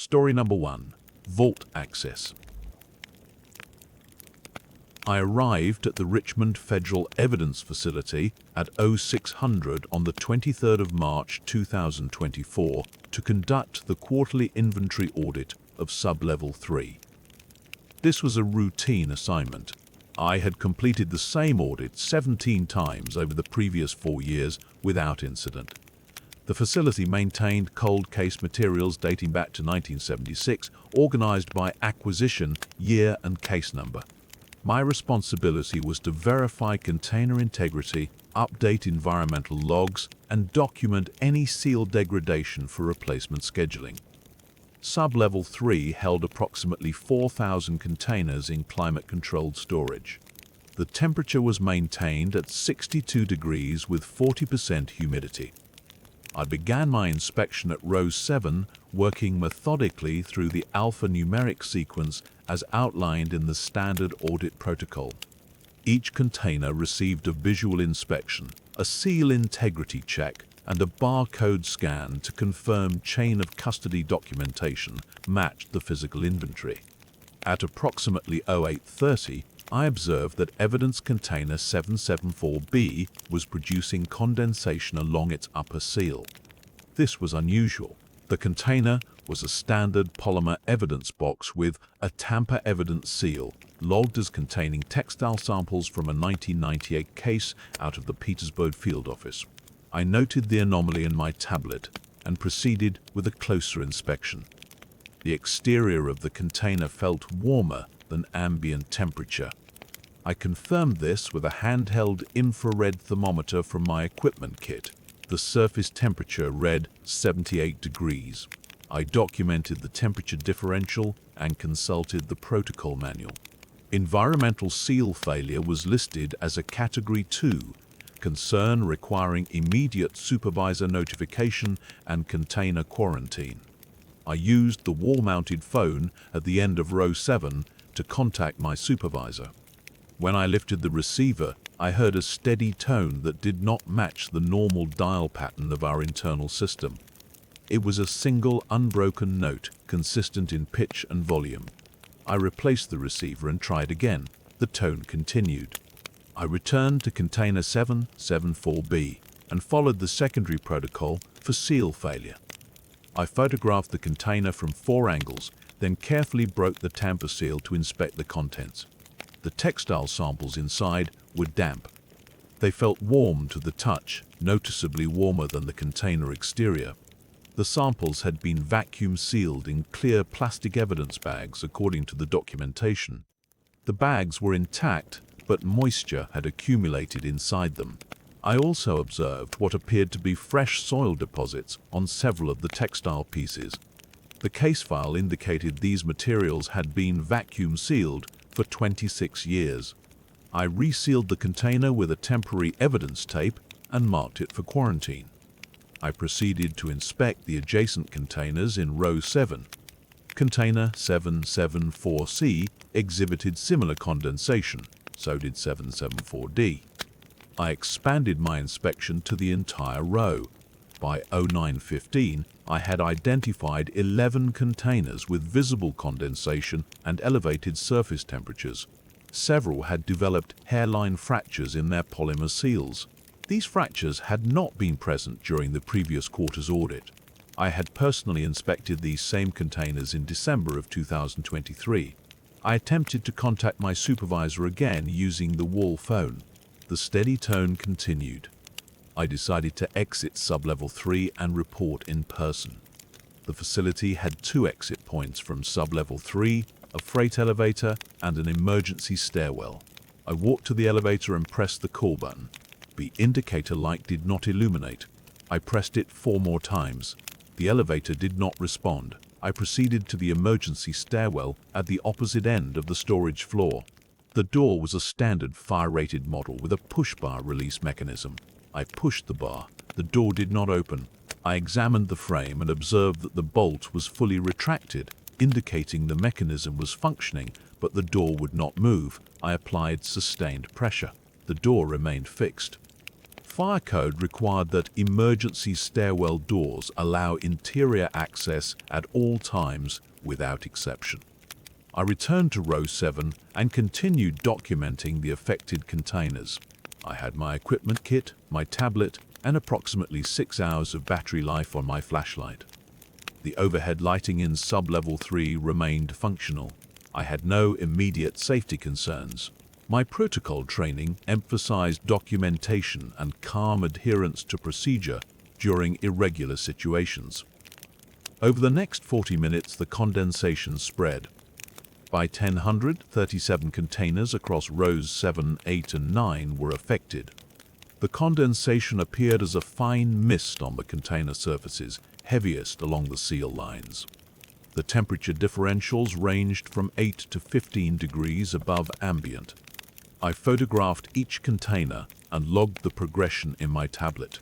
Story number 1. Vault Access. I arrived at the Richmond Federal Evidence Facility at 0600 on the 23rd of March 2024 to conduct the quarterly inventory audit of Sub-Level 3. This was a routine assignment. I had completed the same audit 17 times over the previous 4 years without incident. The facility maintained cold case materials dating back to 1976, organized by acquisition, year and case number. My responsibility was to verify container integrity, update environmental logs, and document any seal degradation for replacement scheduling. Sub-Level 3 held approximately 4,000 containers in climate-controlled storage. The temperature was maintained at 62 degrees with 40% humidity. I began my inspection at row 7, working methodically through the alphanumeric sequence as outlined in the standard audit protocol. Each container received a visual inspection, a seal integrity check, and a barcode scan to confirm chain of custody documentation matched the physical inventory. At approximately 0830, I observed that evidence container 774B was producing condensation along its upper seal. This was unusual. The container was a standard polymer evidence box with a tamper evidence seal, logged as containing textile samples from a 1998 case out of the Petersburg field office. I noted the anomaly in my tablet and proceeded with a closer inspection. The exterior of the container felt warmer than ambient temperature. I confirmed this with a handheld infrared thermometer from my equipment kit. The surface temperature read 78 degrees. I documented the temperature differential and consulted the protocol manual. Environmental seal failure was listed as a Category 2, concern requiring immediate supervisor notification and container quarantine. I used the wall-mounted phone at the end of row 7 to contact my supervisor. When I lifted the receiver, I heard a steady tone that did not match the normal dial pattern of our internal system. It was a single, unbroken note, consistent in pitch and volume. I replaced the receiver and tried again. The tone continued. I returned to container 774B and followed the secondary protocol for seal failure. I photographed the container from 4 angles, then carefully broke the tamper seal to inspect the contents. The textile samples inside were damp. They felt warm to the touch, noticeably warmer than the container exterior. The samples had been vacuum sealed in clear plastic evidence bags according to the documentation. The bags were intact, but moisture had accumulated inside them. I also observed what appeared to be fresh soil deposits on several of the textile pieces. The case file indicated these materials had been vacuum sealed for 26 years. I resealed the container with a temporary evidence tape and marked it for quarantine. I proceeded to inspect the adjacent containers in row 7. Container 774C exhibited similar condensation, so did 774D. I expanded my inspection to the entire row. By 0915, I had identified 11 containers with visible condensation and elevated surface temperatures. Several had developed hairline fractures in their polymer seals. These fractures had not been present during the previous quarter's audit. I had personally inspected these same containers in December of 2023. I attempted to contact my supervisor again using the wall phone. The steady tone continued. I decided to exit Sub-Level 3 and report in person. The facility had 2 exit points from Sub-Level 3, a freight elevator and an emergency stairwell. I walked to the elevator and pressed the call button. The indicator light did not illuminate. I pressed it 4 more times. The elevator did not respond. I proceeded to the emergency stairwell at the opposite end of the storage floor. The door was a standard fire-rated model with a push-bar release mechanism. I pushed the bar. The door did not open. I examined the frame and observed that the bolt was fully retracted, indicating the mechanism was functioning, but the door would not move. I applied sustained pressure. The door remained fixed. fire code required that emergency stairwell doors allow interior access at all times without exception. I returned to row 7 and continued documenting the affected containers. I had my equipment kit, my tablet, and approximately 6 hours of battery life on my flashlight. The overhead lighting in sub-level 3 remained functional. I had no immediate safety concerns. My protocol training emphasized documentation and calm adherence to procedure during irregular situations. Over the next 40 minutes, the condensation spread. By 10:00, 37 containers across rows 7, 8, and 9 were affected. The condensation appeared as a fine mist on the container surfaces, heaviest along the seal lines. The temperature differentials ranged from 8 to 15 degrees above ambient. I photographed each container and logged the progression in my tablet.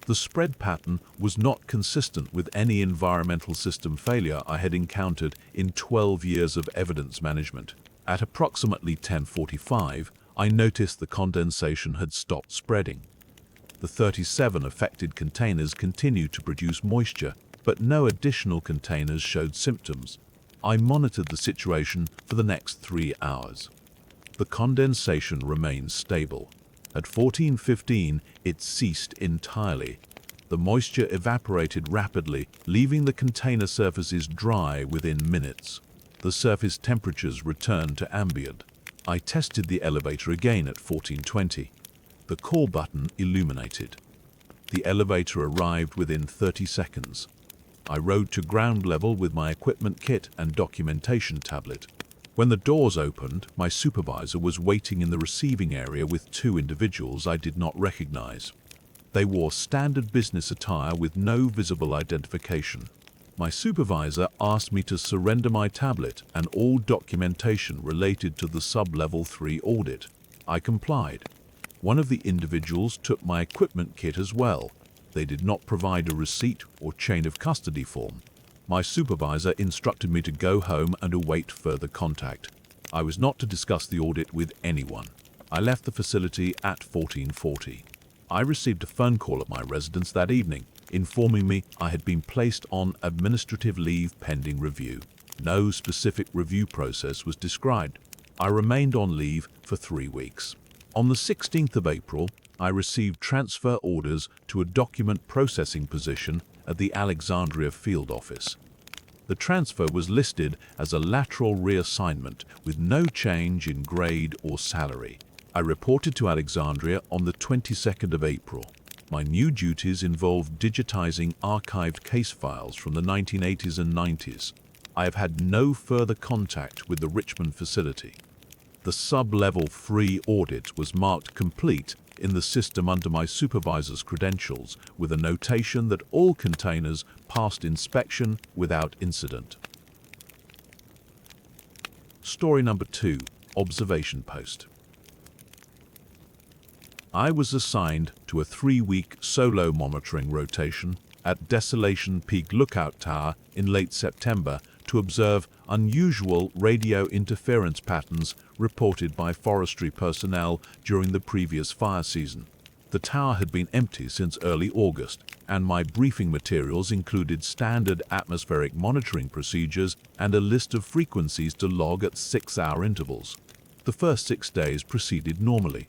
The spread pattern was not consistent with any environmental system failure I had encountered in 12 years of evidence management. At approximately 10:45, I noticed the condensation had stopped spreading. The 37 affected containers continued to produce moisture, but no additional containers showed symptoms. I monitored the situation for the next 3 hours. The condensation remained stable. At 14:15, it ceased entirely. The moisture evaporated rapidly, leaving the container surfaces dry within minutes. The surface temperatures returned to ambient. I tested the elevator again at 14:20. The call button illuminated. The elevator arrived within 30 seconds. I rode to ground level with my equipment kit and documentation tablet. When the doors opened, my supervisor was waiting in the receiving area with 2 individuals I did not recognize. They wore standard business attire with no visible identification. My supervisor asked me to surrender my tablet and all documentation related to the sub-level 3 audit. I complied. One of the individuals took my equipment kit as well. They did not provide a receipt or chain of custody form. My supervisor instructed me to go home and await further contact. I was not to discuss the audit with anyone. I left the facility at 14:40. I received a phone call at my residence that evening, informing me I had been placed on administrative leave pending review. No specific review process was described. I remained on leave for 3 weeks. On the 16th of April, I received transfer orders to a document processing position at the Alexandria field office. The transfer was listed as a lateral reassignment with no change in grade or salary. I reported to Alexandria on the 22nd of April. My new duties involved digitizing archived case files from the 1980s and 90s. I have had no further contact with the Richmond facility. The sub-level 3 audit was marked complete in the system under my supervisor's credentials with a notation that all containers passed inspection without incident. Story number 2, Observation Post. I was assigned to a 3-week solo monitoring rotation at Desolation Peak Lookout Tower in late September to observe unusual radio interference patterns reported by forestry personnel during the previous fire season. The tower had been empty since early August, and my briefing materials included standard atmospheric monitoring procedures and a list of frequencies to log at 6-hour intervals. The first 6 days proceeded normally.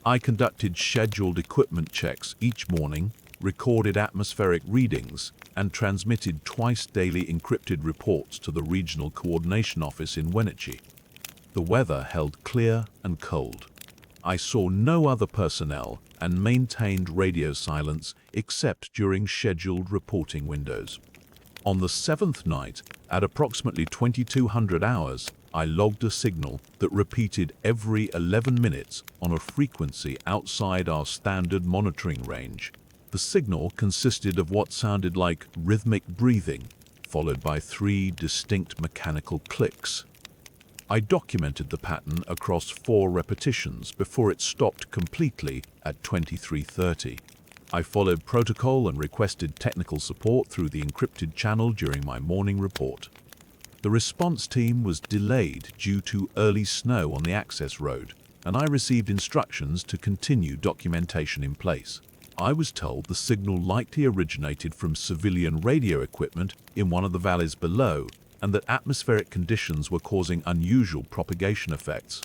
I conducted scheduled equipment checks each morning, recorded atmospheric readings, and transmitted twice daily encrypted reports to the Regional Coordination Office in Wenatchee. The weather held clear and cold. I saw no other personnel and maintained radio silence except during scheduled reporting windows. On the 7th night, at approximately 2200 hours, I logged a signal that repeated every 11 minutes on a frequency outside our standard monitoring range. The signal consisted of what sounded like rhythmic breathing, followed by 3 distinct mechanical clicks. I documented the pattern across 4 repetitions before it stopped completely at 23:30. I followed protocol and requested technical support through the encrypted channel during my morning report. The response team was delayed due to early snow on the access road, and I received instructions to continue documentation in place. I was told the signal likely originated from civilian radio equipment in one of the valleys below, and that atmospheric conditions were causing unusual propagation effects.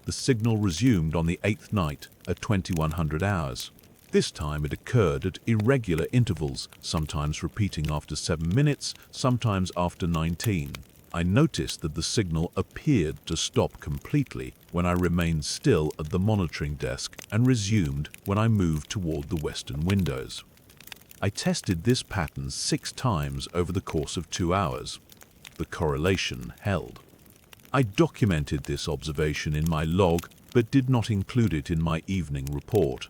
The signal resumed on the 8th night at 2100 hours. This time it occurred at irregular intervals, sometimes repeating after 7 minutes, sometimes after 19. I noticed that the signal appeared to stop completely when I remained still at the monitoring desk and resumed when I moved toward the western windows. I tested this pattern 6 times over the course of 2 hours. The correlation held. I documented this observation in my log but did not include it in my evening report.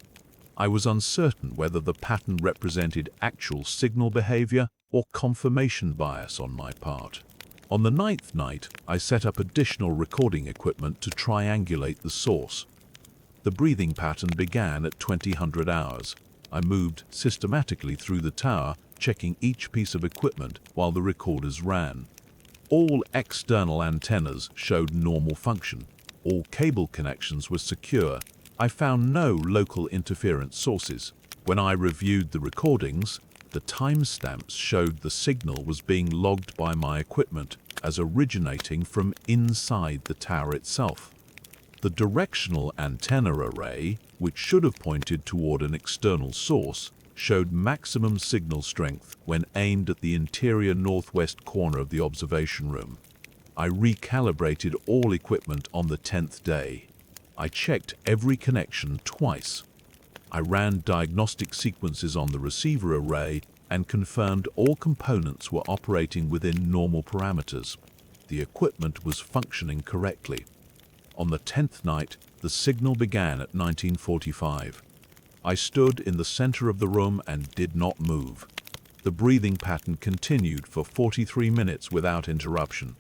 I was uncertain whether the pattern represented actual signal behavior or confirmation bias on my part. On the 9th night, I set up additional recording equipment to triangulate the source. The breathing pattern began at 2000 hours. I moved systematically through the tower, checking each piece of equipment while the recorders ran. All external antennas showed normal function. All cable connections were secure. I found no local interference sources. When I reviewed the recordings, the timestamps showed the signal was being logged by my equipment as originating from inside the tower itself. The directional antenna array, which should have pointed toward an external source, showed maximum signal strength when aimed at the interior northwest corner of the observation room. I recalibrated all equipment on the 10th day. I checked every connection twice. I ran diagnostic sequences on the receiver array and confirmed all components were operating within normal parameters. The equipment was functioning correctly. On the 10th night, the signal began at 1945. I stood in the center of the room and did not move. The breathing pattern continued for 43 minutes without interruption.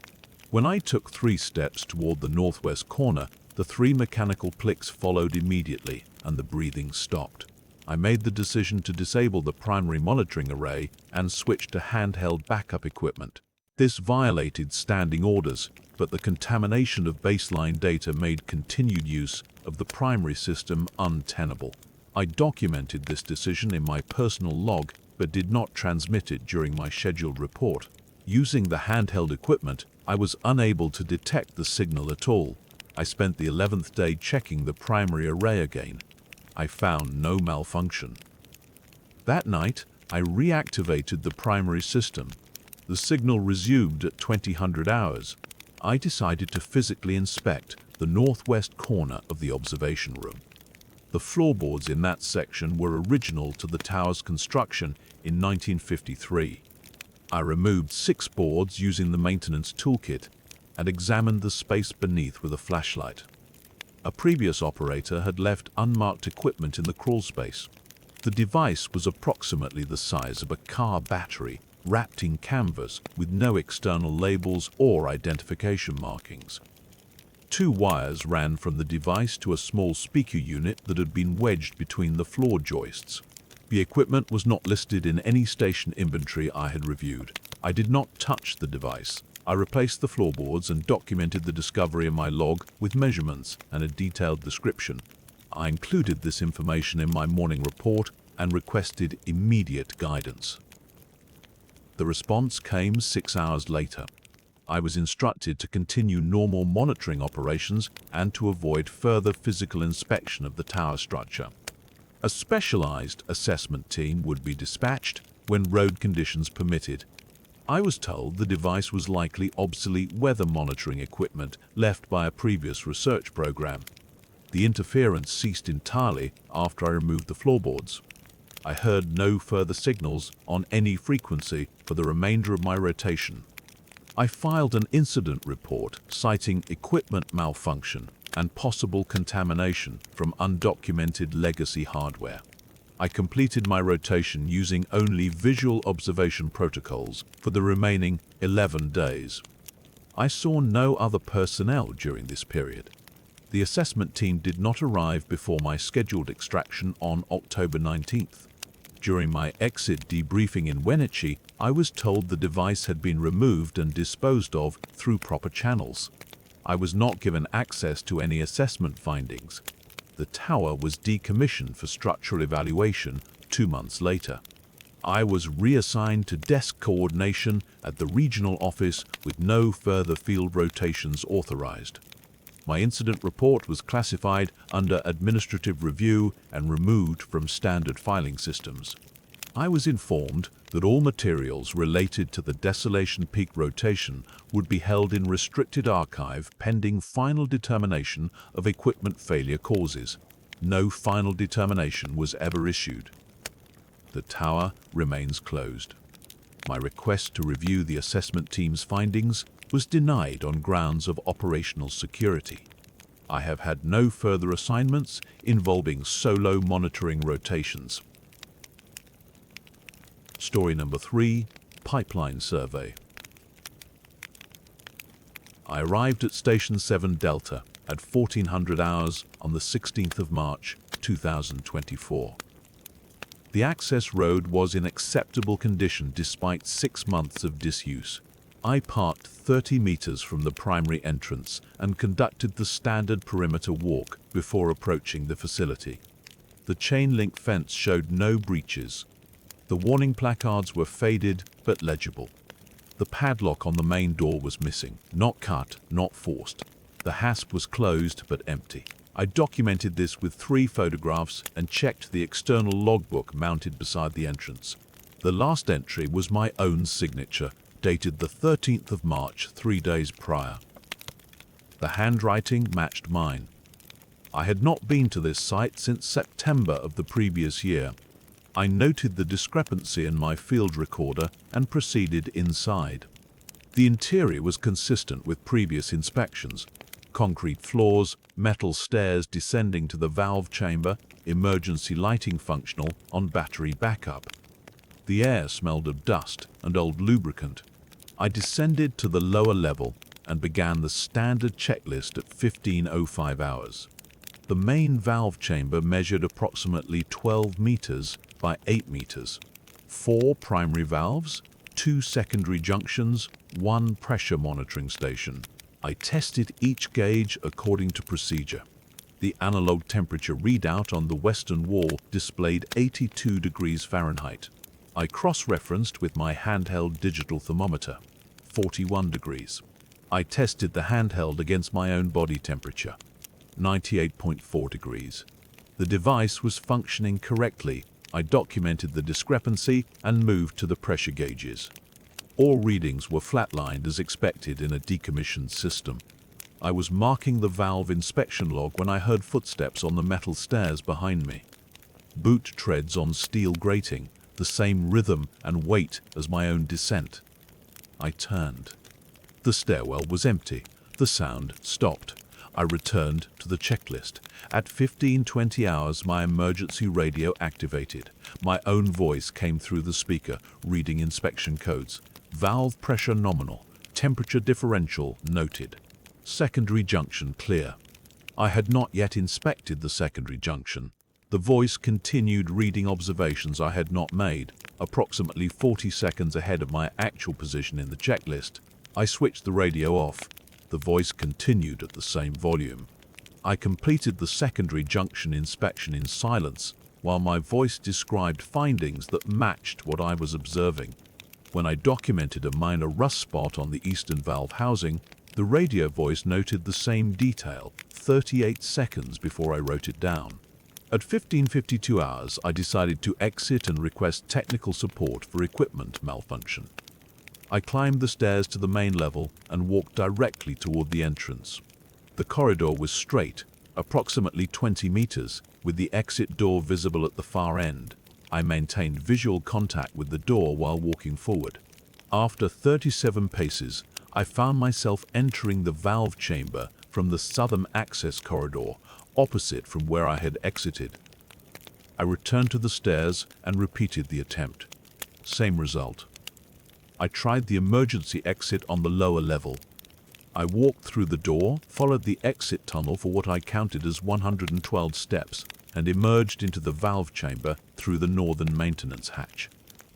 When I took 3 steps toward the northwest corner, the 3 mechanical clicks followed immediately, and the breathing stopped. I made the decision to disable the primary monitoring array and switch to handheld backup equipment. This violated standing orders, but the contamination of baseline data made continued use of the primary system untenable. I documented this decision in my personal log, but did not transmit it during my scheduled report. Using the handheld equipment, I was unable to detect the signal at all. I spent the 11th day checking the primary array again. I found no malfunction. That night, I reactivated the primary system. The signal resumed at 2000 hours. I decided to physically inspect the northwest corner of the observation room. The floorboards in that section were original to the tower's construction in 1953. I removed 6 boards using the maintenance toolkit and examined the space beneath with a flashlight. A previous operator had left unmarked equipment in the crawl space. The device was approximately the size of a car battery, wrapped in canvas with no external labels or identification markings. 2 wires ran from the device to a small speaker unit that had been wedged between the floor joists. The equipment was not listed in any station inventory I had reviewed. I did not touch the device. I replaced the floorboards and documented the discovery in my log with measurements and a detailed description. I included this information in my morning report and requested immediate guidance. The response came 6 hours later. I was instructed to continue normal monitoring operations and to avoid further physical inspection of the tower structure. A specialized assessment team would be dispatched when road conditions permitted. I was told the device was likely obsolete weather monitoring equipment left by a previous research program. The interference ceased entirely after I removed the floorboards. I heard no further signals on any frequency for the remainder of my rotation. I filed an incident report citing equipment malfunction and possible contamination from undocumented legacy hardware. I completed my rotation using only visual observation protocols for the remaining 11 days. I saw no other personnel during this period. The assessment team did not arrive before my scheduled extraction on October 19th. During my exit debriefing in Wenatchee, I was told the device had been removed and disposed of through proper channels. I was not given access to any assessment findings. The tower was decommissioned for structural evaluation 2 months later. I was reassigned to desk coordination at the regional office with no further field rotations authorized. My incident report was classified under administrative review and removed from standard filing systems. I was informed that all materials related to the Desolation Peak rotation would be held in restricted archive pending final determination of equipment failure causes. No final determination was ever issued. The tower remains closed. My request to review the assessment team's findings was denied on grounds of operational security. I have had no further assignments involving solo monitoring rotations. Story number 3, Pipeline Survey. I arrived at Station 7 Delta at 1400 hours on the 16th of March 2024. The access road was in acceptable condition despite 6 months of disuse. I parked 30 meters from the primary entrance and conducted the standard perimeter walk before approaching the facility. The chain-link fence showed no breaches. The warning placards were faded but legible. The padlock on the main door was missing, not cut, not forced. The hasp was closed but empty. I documented this with 3 photographs and checked the external logbook mounted beside the entrance. The last entry was my own signature, dated the 13th of March, 3 days prior. The handwriting matched mine. I had not been to this site since September of the previous year. I noted the discrepancy in my field recorder and proceeded inside. The interior was consistent with previous inspections. Concrete floors, metal stairs descending to the valve chamber, emergency lighting functional on battery backup. The air smelled of dust and old lubricant. I descended to the lower level and began the standard checklist at 15:05 hours. The main valve chamber measured approximately 12 meters by 8 meters. 4 primary valves, 2 secondary junctions, 1 pressure monitoring station. I tested each gauge according to procedure. The analog temperature readout on the western wall displayed 82 degrees Fahrenheit. I cross-referenced with my handheld digital thermometer, 41 degrees. I tested the handheld against my own body temperature, 98.4 degrees. The device was functioning correctly. I documented the discrepancy and moved to the pressure gauges. All readings were flatlined as expected in a decommissioned system. I was marking the valve inspection log when I heard footsteps on the metal stairs behind me. Boot treads on steel grating, the same rhythm and weight as my own descent. I turned. The stairwell was empty. The sound stopped. I returned to the checklist. At 15:20 hours, my emergency radio activated. My own voice came through the speaker, reading inspection codes. Valve pressure nominal. Temperature differential noted. Secondary junction clear. I had not yet inspected the secondary junction. The voice continued reading observations I had not made, approximately 40 seconds ahead of my actual position in the checklist. I switched the radio off. The voice continued at the same volume. I completed the secondary junction inspection in silence, while my voice described findings that matched what I was observing. When I documented a minor rust spot on the eastern valve housing, the radio voice noted the same detail 38 seconds before I wrote it down. At 15:52 hours, I decided to exit and request technical support for equipment malfunction. I climbed the stairs to the main level and walked directly toward the entrance. The corridor was straight, approximately 20 meters, with the exit door visible at the far end. I maintained visual contact with the door while walking forward. After 37 paces, I found myself entering the valve chamber from the southern access corridor, opposite from where I had exited. I returned to the stairs and repeated the attempt. Same result. I tried the emergency exit on the lower level. I walked through the door, followed the exit tunnel for what I counted as 112 steps, and emerged into the valve chamber through the northern maintenance hatch.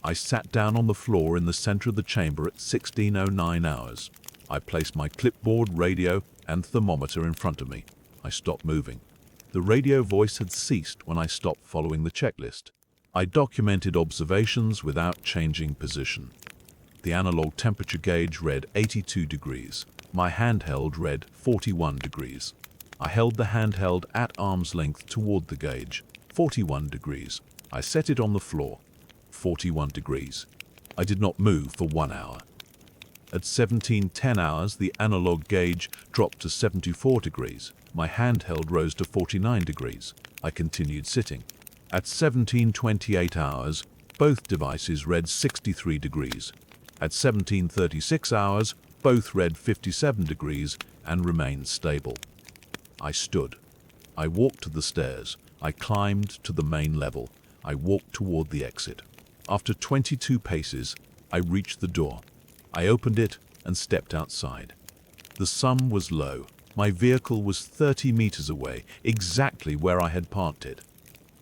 I sat down on the floor in the center of the chamber at 16:09 hours. I placed my clipboard, radio, and thermometer in front of me. I stopped moving. The radio voice had ceased when I stopped following the checklist. I documented observations without changing position. The analog temperature gauge read 82 degrees. My handheld read 41 degrees. I held the handheld at arm's length toward the gauge. 41 degrees. I set it on the floor. 41 degrees. I did not move for 1 hour. At 17:10 hours, the analog gauge dropped to 74 degrees. My handheld rose to 49 degrees. I continued sitting. At 17:28 hours, both devices read 63 degrees. At 17:36 hours, both read 57 degrees and remained stable. I stood. I walked to the stairs. I climbed to the main level. I walked toward the exit. After 22 paces, I reached the door. I opened it and stepped outside. The sun was low. My vehicle was 30 meters away, exactly where I had parked it.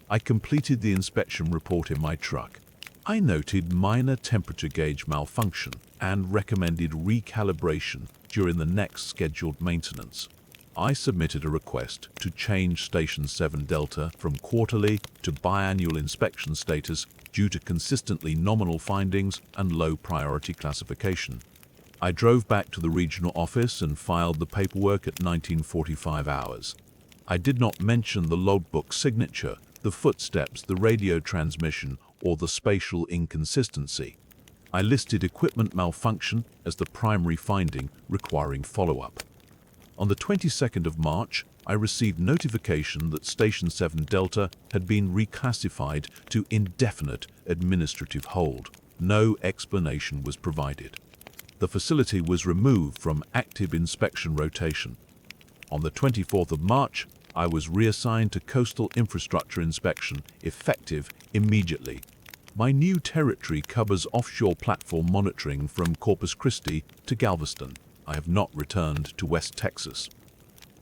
I completed the inspection report in my truck. I noted minor temperature gauge malfunction and recommended recalibration during the next scheduled maintenance. I submitted a request to change Station 7 Delta from quarterly to biannual inspection status due to consistently nominal findings and low priority classification. I drove back to the regional office and filed the paperwork at 19:45 hours. I did not mention the logbook signature, the footsteps, the radio transmission, or the spatial inconsistency. I listed equipment malfunction as the primary finding requiring follow-up. On the 22nd of March, I received notification that Station 7 Delta had been reclassified to indefinite administrative hold. No explanation was provided. The facility was removed from active inspection rotation. On the 24th of March, I was reassigned to coastal infrastructure inspection, effective immediately. My new territory covers offshore platform monitoring from Corpus Christi to Galveston. I have not returned to West Texas.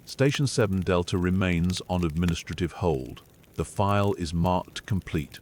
Station 7 Delta remains on administrative hold. The file is marked complete.